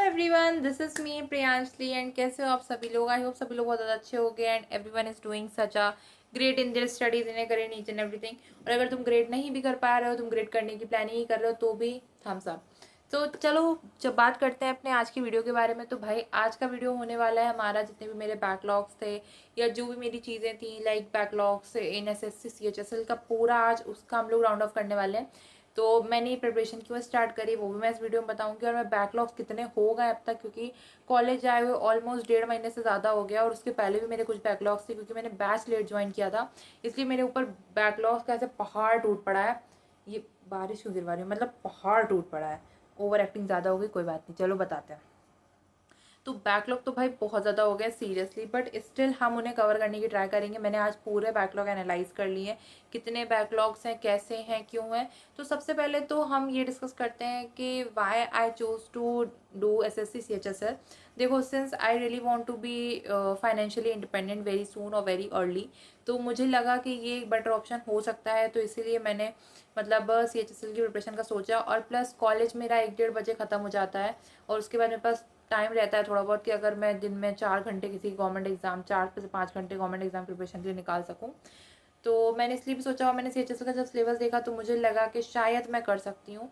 Everyone, this is me Priyanshali and कैसे हो आप सभी लोग। आई होप सभी लोग बहुत ज़्यादा अच्छे हो गए and everyone is doing such a great in their studies in करें ईच एंड एवरीथिंग। और अगर तुम ग्रेड नहीं भी कर पा रहे हो, तुम ग्रेड करने की प्लानिंग ही कर रहे हो, तो भी थम्स अप। तो चलो जब बात करते हैं अपने आज की वीडियो के बारे में, तो भाई आज का वीडियो होने वाला है हमारा जितने भी मेरे बैकलॉग्स थे या जो भी मेरी चीज़ें थी लाइक बैकलॉग्स इन एसएससी CHSL का पूरा आज उसका हम लोग राउंड ऑफ करने वाले हैं। तो मैंने प्रिपरेशन क्यों स्टार्ट करी वो भी मैं इस वीडियो में बताऊंगी, और मैं बैकलॉग्स कितने हो गए अब तक, क्योंकि कॉलेज आए हुए ऑलमोस्ट 1.5 महीने से ज़्यादा हो गया और उसके पहले भी मेरे कुछ बैकलॉग्स थे क्योंकि मैंने बैच लेट ज्वाइन किया था। इसलिए मेरे ऊपर बैकलॉग्स का ऐसे पहाड़ टूट पड़ा है। ये बारिश क्यों गिरवा रही है, मतलब पहाड़ टूट पड़ा है। ओवर एक्टिंग ज़्यादा हो गई, कोई बात नहीं, चलो बताते हैं। तो बैकलॉग तो भाई बहुत ज़्यादा हो गया सीरियसली, बट स्टिल हम उन्हें कवर करने की ट्राई करेंगे। मैंने आज पूरे बैकलॉग एनालाइज कर लिए, कितने बैकलॉग्स हैं, कैसे हैं, क्यों हैं। तो सबसे पहले तो हम ये डिस्कस करते हैं कि why I choose to do SSC CHSL। देखो, since I really want to be financially independent very soon और वेरी अर्ली, तो मुझे लगा कि ये एक बेटर ऑप्शन हो सकता है। तो इसीलिए मैंने मतलब CHSL की प्रिपरेशन का सोचा। और प्लस कॉलेज मेरा 1-1:30 बजे ख़त्म हो जाता है और उसके बाद मेरे पास टाइम रहता है थोड़ा बहुत कि अगर मैं दिन में 4 घंटे किसी गवर्नमेंट एग्जाम, 4 से 5 घंटे गवर्नमेंट एग्जाम प्रिपरेशन के लिए निकाल सकूं। तो मैंने इसलिए भी सोचा, और मैंने CHSL का जब सिलेबस देखा तो मुझे लगा कि शायद मैं कर सकती हूँ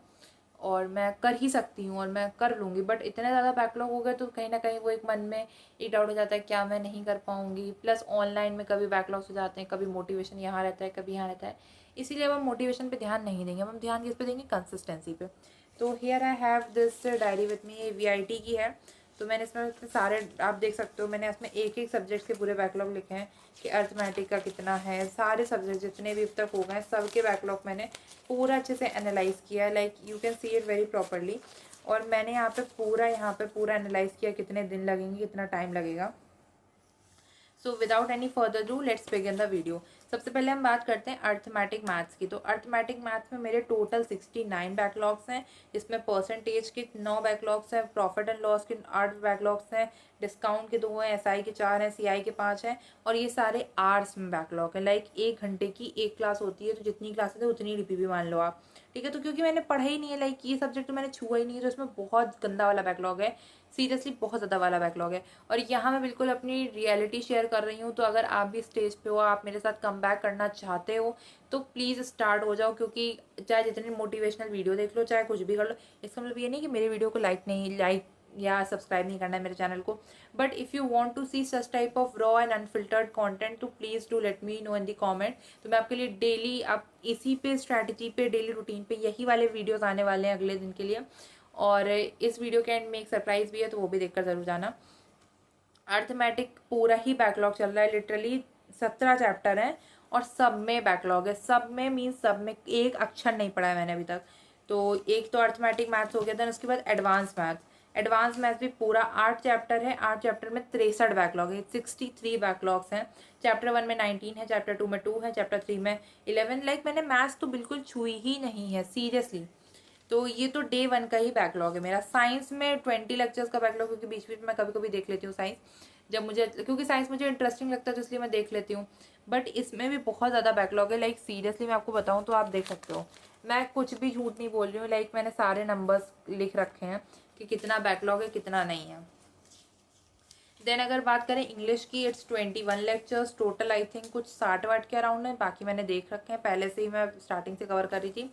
और मैं कर ही सकती हूँ और मैं कर लूँगी। बट इतने ज़्यादा बैकलॉग हो गए तो कहीं ना कहीं वो एक मन में एक डाउट हो जाता है, क्या मैं नहीं कर पाऊँगी। प्लस ऑनलाइन में कभी बैकलॉग्स हो जाते हैं, कभी मोटिवेशन यहाँ रहता है, कभी यहाँ रहता है। इसीलिए अब हम मोटिवेशन पे ध्यान नहीं देंगे, हम ध्यान किस पे देंगे, कंसिस्टेंसी पे। तो here I have this diary with me, ये VIT की है। तो मैंने इसमें सारे आप देख सकते हो, मैंने इसमें एक एक सब्जेक्ट के पूरे बैकलॉग लिखे हैं कि अर्थमेटिक का कितना है। सारे सब्जेक्ट जितने भी अब तक हो गए सबके बैकलॉग मैंने पूरा अच्छे से एनालाइज किया है, like you can see it very properly. और मैंने यहाँ पे पूरा एनालाइज किया कितने दिन लगेंगे, कितना टाइम लगेगा। So without any further do let's begin the video. सबसे पहले हम बात करते हैं अर्थमेटिक मैथ्स की। तो अर्थमेटिक मैथ्स में मेरे टोटल 69 बैकलॉग्स हैं, जिसमें परसेंटेज के 9 बैकलॉग्स हैं, प्रॉफिट एंड लॉस के 8 बैकलॉग्स हैं, डिस्काउंट के 2 हैं, SI के 4 हैं, CI के 5 हैं। और ये सारे आवर्स में बैकलॉग है, लाइक 1 घंटे की एक क्लास होती है, तो जितनी क्लासेस है उतनी DPP मान लो आप। ठीक है, तो क्योंकि मैंने पढ़ा ही नहीं है, लाइक ये सब्जेक्ट तो मैंने छुआ ही नहीं है, तो इसमें बहुत गंदा वाला बैकलॉग है, सीरियसली बहुत ज़्यादा वाला बैकलॉग है। और यहाँ मैं बिल्कुल अपनी रियलिटी शेयर कर रही हूँ। तो अगर आप भी स्टेज पे हो, आप मेरे साथ कम बैक करना चाहते हो, तो प्लीज़ स्टार्ट हो जाओ। क्योंकि चाहे जितनी मोटिवेशनल वीडियो देख लो, चाहे कुछ भी कर लो, इसका मतलब ये नहीं कि मेरे वीडियो को लाइक या सब्सक्राइब नहीं करना है मेरे चैनल को। But if you want to see such type of raw and unfiltered content, तो please do let me know in the comment. तो मैं आपके लिए डेली, आप इसी पे स्ट्रैटेजी पे, डेली रूटीन पे यही वाले वीडियोस आने वाले हैं अगले दिन के लिए। और इस वीडियो के एंड में एक सरप्राइज भी है, तो वो भी देखकर ज़रूर जाना। अर्थमेटिक पूरा ही बैकलॉग चल रहा है, लिटरली 17 चैप्टर हैं और सब में बैकलॉग है। सब में मीन्स सब में एक अक्षर नहीं पढ़ा है मैंने अभी तक। तो एक तो अर्थमेटिक मैथ्स हो गया, देन उसके बाद एडवांस मैथ्स। एडवांस मैथ्स भी पूरा 8 चैप्टर है, 8 चैप्टर में 63 बैकलॉग है, 63 बैकलॉग्स हैं। चैप्टर 1 में 19 है, चैप्टर 2 में 2 है, चैप्टर 3 में 11। लाइक मैंने मैथ्स तो बिल्कुल छुई ही नहीं है सीरियसली। तो ये तो डे 1 का ही बैकलॉग है मेरा। साइंस में 20 लेक्चर्स का बैकलॉग, क्योंकि बीच बीच में मैं कभी कभी देख लेती हूँ साइंस, जब मुझे, क्योंकि साइंस मुझे इंटरेस्टिंग लगता है तो इसलिए मैं देख लेती हूँ। बट इसमें भी बहुत ज़्यादा बैकलॉग है, लाइक सीरियसली मैं आपको बताऊँ तो आप देख सकते हो, मैं कुछ भी झूठ नहीं बोल रही हूँ। लाइक मैंने सारे नंबर्स लिख रखे हैं कि कितना बैकलॉग है, कितना नहीं है। देन अगर बात करें इंग्लिश की, it's 21 lectures total. I think कुछ 60 वाट के अराउंड है, बाकी मैंने देख रखे हैं, पहले से ही मैं स्टार्टिंग से कवर कर रही थी।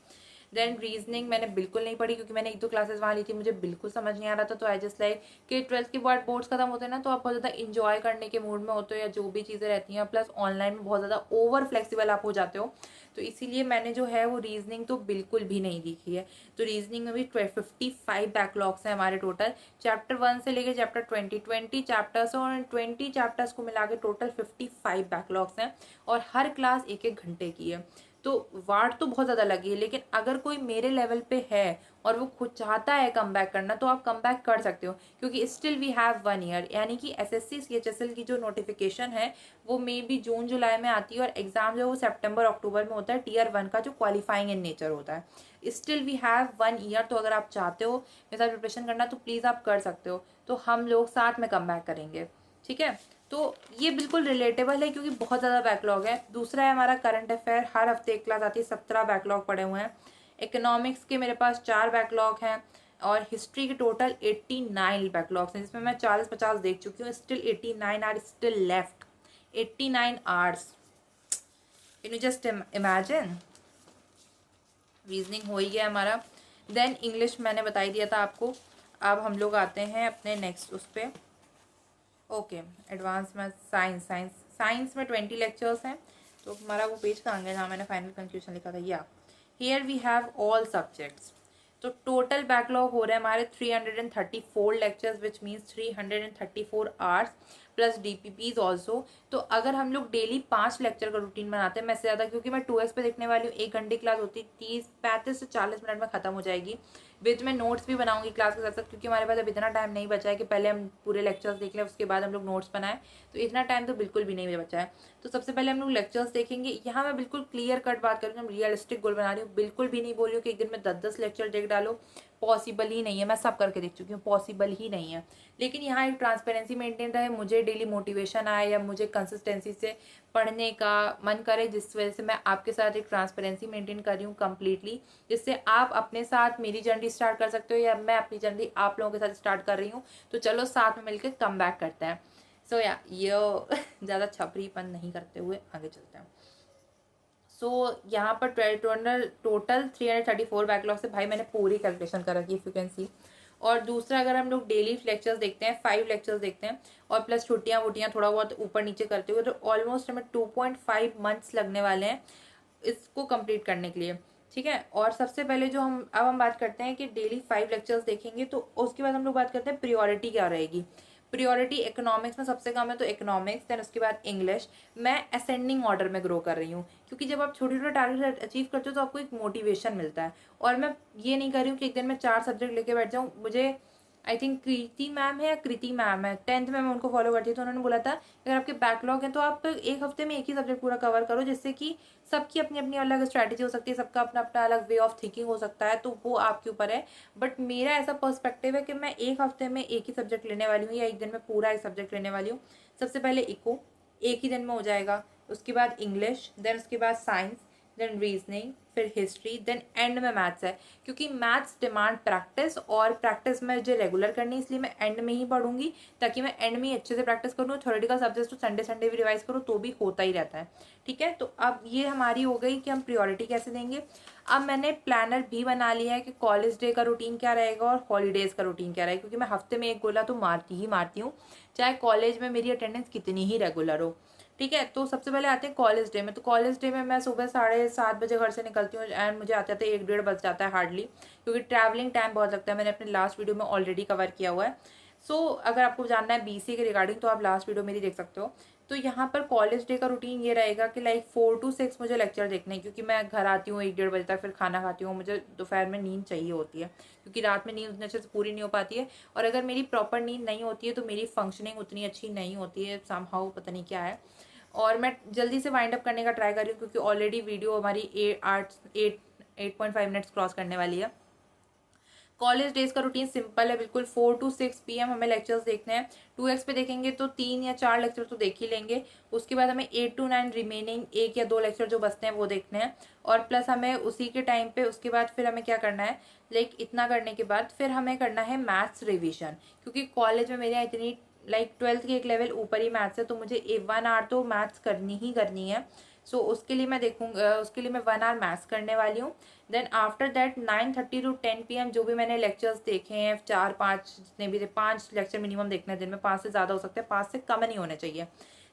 देन रीजनिंग मैंने बिल्कुल नहीं पढ़ी, क्योंकि मैंने 1-2 क्लासेस वहाँ ली थी, मुझे बिल्कुल समझ नहीं आ रहा था। तो आई जस्ट लाइक कि 12th के बाद बोर्ड्स खत्म होते हैं ना, तो आप बहुत ज़्यादा इंजॉय करने के मूड में होते हो या जो भी चीज़ें रहती हैं, प्लस ऑनलाइन में बहुत ज़्यादा ओवर फ्लेक्सिबल आप हो जाते हो। तो इसीलिए मैंने जो है वो रीजनिंग तो बिल्कुल भी नहीं देखी है। तो रीजनिंग में भी 55 बैकलॉग्स हैं हमारे टोटल, चैप्टर 1 से लेके चैप्टर 20 चैप्टर्स, और 20 चैप्टर्स को मिला के टोटल 55 बैकलॉग्स हैं। और हर क्लास 1-1 घंटे की है। तो वाट तो बहुत ज़्यादा लगी है, लेकिन अगर कोई मेरे लेवल पे है और वो खुद चाहता है कम बैक करना, तो आप कम बैक कर सकते हो, क्योंकि स्टिल वी हैव 1 ईयर। यानी कि SSC CHSL की जो नोटिफिकेशन है वो मे बी जून जुलाई में आती है, और एग्ज़ाम जो है वो सितंबर अक्टूबर में होता है, Tier 1 का जो क्वालिफाइंग इन नेचर होता है। Still we have 1 year. तो अगर आप चाहते हो मेरे साथ प्रिपरेशन करना, तो प्लीज़ आप कर सकते हो। तो हम लोग साथ में कम बैक करेंगे, ठीक है। तो ये बिल्कुल रिलेटेबल है, क्योंकि बहुत ज़्यादा बैकलॉग है। दूसरा है हमारा करंट अफेयर, हर हफ्ते एक क्लास आती है, 17 बैकलॉग पड़े हुए हैं। इकोनॉमिक्स के मेरे पास 4 बैकलॉग हैं। और हिस्ट्री के टोटल 89 बैकलॉग्स हैं, जिसमें मैं 40-50 देख चुकी हूँ, still 89 are still left, 89 hours. Can you just imagine. Reasoning हो ही गया हमारा। देन इंग्लिश मैंने बता ही दिया था आपको। अब हम लोग आते हैं अपने नेक्स्ट उस पर। ओके, एडवांस मैथ, साइंस में 20 लेक्चर्स हैं। तो हमारा वो पेज कहाँ गया जहाँ मैंने फाइनल कंक्लूजन लिखा था, या here we have all subjects. तो टोटल बैकलॉग हो रहे हैं हमारे 334 lectures, which means 334 hours plus DPPs also. तो अगर हम लोग डेली 5 लेक्चर का रूटीन बनाते हैं, मैं से ज़्यादा, क्योंकि मैं 2x पे देखने वाली हूँ, 1 घंटे क्लास होती, 35 से 40 मिनट में ख़त्म हो जाएगी। विच में नोट्स भी बनाऊंगी क्लास के साथ साथ, क्योंकि हमारे पास अब इतना टाइम नहीं बचा है कि पहले हम पूरे लेक्चर्स देख लें उसके बाद हम लोग नोट्स बनाएं। तो इतना टाइम तो बिल्कुल भी नहीं बचा है। तो सबसे पहले हम लोग लेक्चर्स देखेंगे। यहाँ मैं बिल्कुल क्लियर कट बात करूँ, रियलिस्टिक गोल बना रही हूँ, बिल्कुल भी नहीं बोल रही हूँ कि एक दिन में 10-10 लेक्चर देख डालो, पॉसिबल ही नहीं है। मैं सब करके देख चुकी हूँ, पॉसिबल ही नहीं है। लेकिन यहाँ एक ट्रांसपेरेंसी मेंटेन रहे, मुझे डेली मोटिवेशन आए या मुझे कंसिस्टेंसी से पढ़ने का मन करे, जिस वजह से मैं आपके साथ एक ट्रांसपेरेंसी मेंटेन कर रही हूँ कम्प्लीटली, जिससे आप अपने साथ मेरी जर्नी स्टार्ट कर सकते हो या मैं अपनी जर्नी आप लोगों के साथ स्टार्ट कर रही हूँ। तो चलो साथ में मिलकर कम बैक करते हैं। सो या ये ज़्यादा छपरीपन नहीं करते हुए आगे चलते हैं। सो यहाँ पर टोटल 334 बैकलॉग से भाई मैंने पूरी कैलकुलेशन कर रखी है, इफ यू कैन सी। और दूसरा, अगर हम लोग डेली लेक्चर्स देखते हैं, 5 लेक्चर्स देखते हैं और प्लस छुट्टियाँ वुट्टियाँ थोड़ा बहुत ऊपर नीचे करते हुए, तो ऑलमोस्ट हमें 2.5 मंथ्स लगने वाले हैं इसको कंप्लीट करने के लिए। ठीक है। और सबसे पहले जो हम बात करते हैं कि डेली 5 लेक्चर्स देखेंगे, तो उसके बाद हम लोग बात करते हैं प्रियोरिटी क्या रहेगी। प्रियोरिटी इकोनॉमिक्स में सबसे कम है, तो इकोनॉमिक्स, देन उसके बाद इंग्लिश। मैं असेंडिंग ऑर्डर में ग्रो कर रही हूँ, क्योंकि जब आप छोटे छोटे टारगेट अचीव करते हो तो आपको एक मोटिवेशन मिलता है। और मैं ये नहीं कर रही हूँ कि एक दिन में 4 सब्जेक्ट लेके बैठ जाऊँ। मुझे आई थिंक कृति मैम है या कृति मैम है, 10th में मैं उनको फॉलो करती हूँ, तो उन्होंने बोला था अगर आपके बैकलॉग है तो आप एक हफ्ते में एक ही सब्जेक्ट पूरा कवर करो, जिससे कि सबकी अपनी अपनी अलग स्ट्रैटेजी हो सकती है, सबका अपना अपना अलग वे ऑफ थिंकिंग हो सकता है, तो वो आपके ऊपर है। बट मेरा ऐसा पर्सपेक्टिव है कि मैं एक हफ्ते में एक ही सब्जेक्ट लेने वाली हूँ या एक दिन में पूरा एक सब्जेक्ट लेने वाली हूँ। सबसे पहले इको एक ही दिन में हो जाएगा, उसके बाद इंग्लिश, देन उसके बाद साइंस, देन रीजनिंग, फिर हिस्ट्री, देन एंड में मैथ्स है। क्योंकि मैथ्स डिमांड प्रैक्टिस, और प्रैक्टिस में मुझे रेगुलर करनी है, इसलिए मैं एंड में ही पढ़ूंगी, ताकि मैं एंड में ही अच्छे से प्रैक्टिस करूँ। थ्योरेटिकल सब्जेक्ट्स तो संडे संडे भी रिवाइज करूँ तो भी होता ही रहता है। ठीक है। तो अब ये हमारी हो गई कि हम प्रियोरिटी कैसे देंगे। अब मैंने प्लानर भी बना लिया है कि कॉलेज डे का रूटीन क्या रहेगा और हॉलीडेज का रूटीन क्या रहेगा, क्योंकि मैं हफ्ते में एक गोला तो मारती ही मारती हूँ, चाहे कॉलेज में मेरी अटेंडेंस कितनी ही रेगुलर हो। ठीक है। तो सबसे पहले आते हैं कॉलेज डे में। तो कॉलेज डे में मैं सुबह 7:30 बजे घर से निकलती हूँ एंड मुझे आते आते 1-1:30 बज जाता है हार्डली, क्योंकि ट्रैवलिंग टाइम बहुत लगता है। मैंने अपने लास्ट वीडियो में ऑलरेडी कवर किया हुआ है। अगर आपको जानना है BCA के रिगार्डिंग तो आप लास्ट वीडियो मेरी देख सकते हो। तो यहाँ पर कॉलेज डे का रूटीन ये रहेगा कि लाइक 4 to 6 मुझे लेक्चर देखने हैं, क्योंकि मैं घर आती हूँ 1-1:30 बजे तक, फिर खाना खाती हूँ, मुझे दोपहर में नींद चाहिए होती है, क्योंकि रात में नींद उतने अच्छे से पूरी नहीं हो पाती है। और अगर मेरी प्रॉपर नींद नहीं होती है तो मेरी फंक्शनिंग उतनी अच्छी नहीं होती है, समहाउ पता नहीं क्या है। और मैं जल्दी से वाइंड अप करने का ट्राई कर रही हूँ, क्योंकि ऑलरेडी वीडियो हमारी 8.5 मिनट्स क्रॉस करने वाली है। कॉलेज डेज का रूटीन सिंपल है बिल्कुल। 4 to 6 PM हमें लेक्चर्स देखने हैं। 2x पे देखेंगे तो 3 या 4 लेक्चर तो देख ही लेंगे। उसके बाद हमें 8 to 9 रिमेनिंग 1 या 2 लेक्चर जो बचते हैं वो देखने हैं। और प्लस हमें उसी के टाइम पे उसके बाद फिर हमें क्या करना है, लाइक इतना करने के बाद फिर हमें करना है मैथ्स रिविजन, क्योंकि कॉलेज में मेरे यहाँ इतनी लाइक 12th के एक लेवल ऊपर ही मैथ्स है, तो मुझे 1 आवर तो मैथ्स करनी ही करनी है। उसके लिए मैं देखूँगा, उसके लिए मैं 1 आवर मैथ्स करने वाली हूँ। Then after that 9:30 to 10 PM जो भी मैंने लेक्चर्स देखे हैं, 4-5 जितने भी थे, 5 लेक्चर मिनिमम देखने हैं दिन में, 5 से ज़्यादा हो सकते हैं, 5 से कम नहीं होने चाहिए।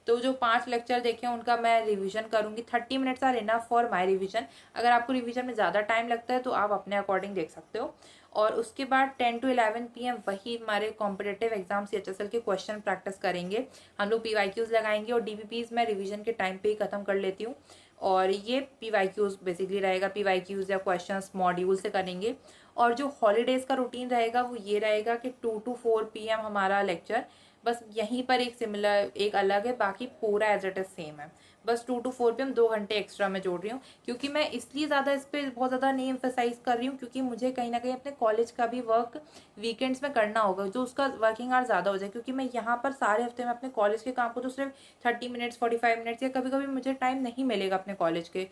तो जो 5 लेक्चर देखे हैं उनका मैं रिवीजन करूँगी। 30 minutes are enough for my revision. अगर आपको रिवीजन में ज़्यादा टाइम लगता है तो आप अपने अकॉर्डिंग देख सकते हो। और उसके बाद 10 to 11 PM वही हमारे कॉम्पिटेटिव एग्जाम CHSL के क्वेश्चन प्रैक्टिस करेंगे। हम लोग PYQs लगाएंगे और DPPs मैं रिवीजन के टाइम पे ही ख़त्म कर लेती हूँ। और ये PYQs बेसिकली रहेगा, PYQs या क्वेश्चंस मॉड्यूल से करेंगे। और जो हॉलीडेज का रूटीन रहेगा वो ये रहेगा कि 2 to 4 PM हमारा लेक्चर, बस यहीं पर एक सिमिलर एक अलग है, बाकी पूरा एज इट इज सेम है। बस 2 to 4 PM 2 घंटे एक्स्ट्रा मैं जोड़ रही हूँ, क्योंकि मैं इसलिए ज़्यादा इस पर बहुत ज़्यादा नहीं एम्फेसाइज कर रही हूँ, क्योंकि मुझे कहीं ना कहीं अपने कॉलेज का भी वर्क वीकेंड्स में करना होगा, जो उसका वर्किंग आवर ज़्यादा हो जाए। क्योंकि मैं यहाँ पर सारे हफ्ते में अपने कॉलेज के काम को तो सिर्फ 30 मिनट्स 45 मिनट्स या कभी कभी मुझे टाइम नहीं मिलेगा अपने कॉलेज के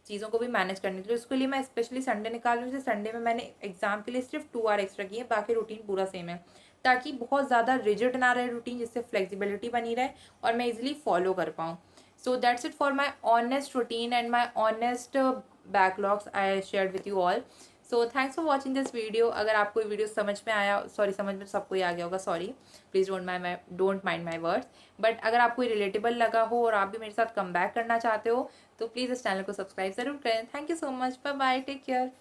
चीज़ों को भी मैनेज करने के लिए। उसके लिए मैं स्पेशली संडे निकाल रही हूँ। जैसे संडे में मैंने एग्जाम के लिए सिर्फ 2 आवर एक्स्ट्रा किए, बाकी रूटीन पूरा सेम है, ताकि बहुत ज़्यादा रिजिड ना रहे रूटीन, जिससे फ्लेक्सिबिलिटी बनी रहे और मैं इजीली फॉलो कर पाऊँ। So that's it for my honest routine and my honest backlogs I shared with you all. So thanks for watching this video. अगर आपको वीडियो समझ में आया, सॉरी समझ में सबको ही आ गया होगा, sorry please don't mind my words, but अगर आपको रिलेटेबल लगा हो और आप भी मेरे साथ कम बैक करना चाहते हो तो प्लीज़ इस चैनल को सब्सक्राइब ज़रूर करें। Thank you so much, bye bye, take care.